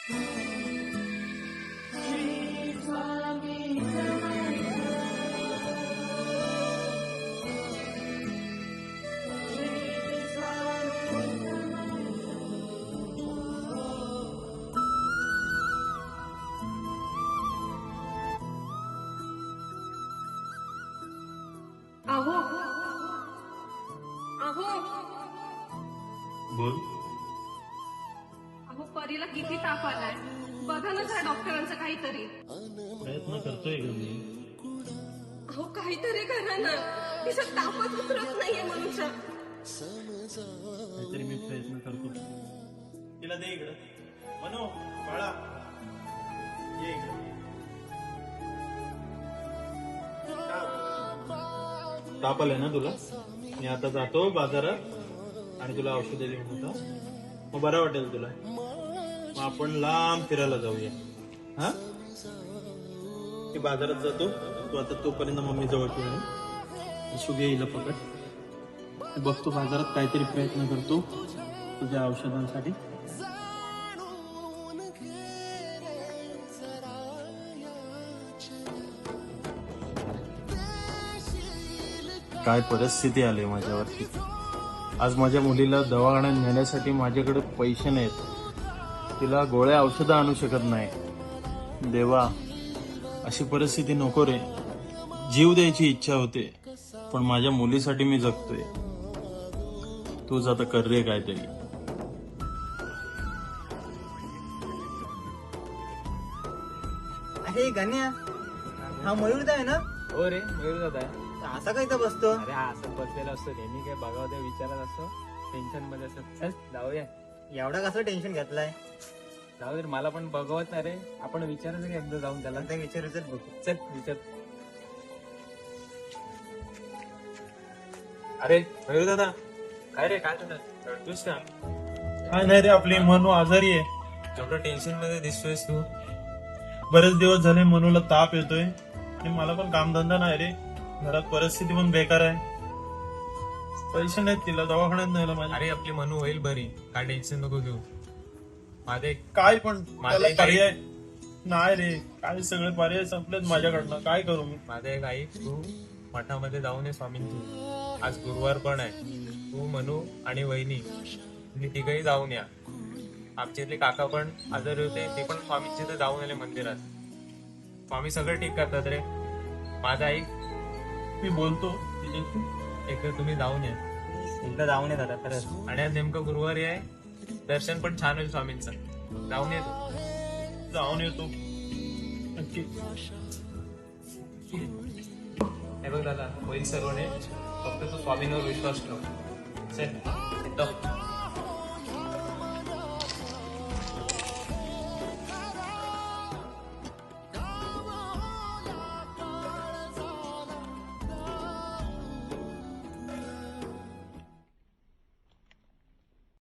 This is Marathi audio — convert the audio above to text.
अहो अहो बोल. अहो परीला किती ताप आलाय, बघा ना त्या डॉक्टरांचं काहीतरी. प्रयत्न करतोय ग मी. अहो काहीतरी करा ना, तिचा तापच उतरत नाहीये मनुष्य. काहीतरी मी प्रयत्न करतो. तिला दे इकडं. मनू बाळा ये इकडं. ताप आलाय ना तुला? मी आता जातो बाजारात आणि तुला औषध घेऊन येतो. मग बरं वाटेल तुला. मग आपण लांब फिरायला जाऊया. हा मी बाजारात जातो, तू आता तोपर्यंत मम्मी जवळ ठेवून सुगे येईल पकड. बघतो बाजारात काहीतरी प्रयत्न करतो तुझ्या औषधांसाठी. काय परिस्थिती आली माझ्यावरती. आज माझ्या मुलीला दवाखान्यात नेण्यासाठी माझ्याकडे पैसे नाहीत. तिला गोळ्या औषधं आणू शकत नाही. देवा, अशी परिस्थिती नको रे. जीव द्यायची इच्छा होते, पण माझ्या मुलीसाठी मी जगतोय. तूच आता कर रे काहीतरी. अरे गण्या, हा मयूरदा आहे ना? हो रे, मयूर दादा आहे. असा काय इथं बसतो? अरे हा असं बसलेला असतो नेहमी, काय बघावं ते विचारत असतो. टेन्शन मध्ये असतो. चल जाऊया. एवढा कसं टेन्शन घेतलाय? जाऊ दे, मला पण बघवत नाही रे. आपण विचारायचं की एकदा जाऊन त्याला. ते विचारायचं बघू. चल विचार. अरे मयूर दादा, काय रे, काय तुला रडतोस का? काय नाही रे, आपली मनू आजारी आहे. एवढं टेन्शन मध्ये दिसतोयस तू. बरेच दिवस झाले मनूला ताप येतोय आणि मला पण कामधंदा नाही रे. घरात परिस्थिती पण बेकार आहे. पैसे नाहीत तिला दवाखान्यात न्यायला माझ्या. अरे आपली मनू होईल बरी, काय टेन्शन नको घेऊ. माझे काय पण माझं त्याला एक पर्याय नाही रे. काय सगळे पर्याय संपलेत माझ्याकडनं. काय करू मी? माझं एक ऐक, तू मठामध्ये जाऊन ये स्वामींची. आज गुरुवार पण आहे. तू मनू आणि वहिनी तुम्ही तिघही जाऊन या. आमच्या इथले काका पण आजारी होते, ते पण स्वामींची इथे जाऊन आले मंदिरात. स्वामी सगळं ठीक करतात रे. माझं ऐक, मी बोलतो तिच्याशी. एकदा तुम्ही जाऊन या. एकदा जाऊन ये दादा खरंच. आणि आज नेमकं गुरुवारी आहे, दर्शन पण छान होईल स्वामींचं. जाऊन ये तू. जाऊन येतो नक्की. हे बघ दादा, होईल सर्व नीट. फक्त तू स्वामींवर विश्वास ठेव. चल, येतो.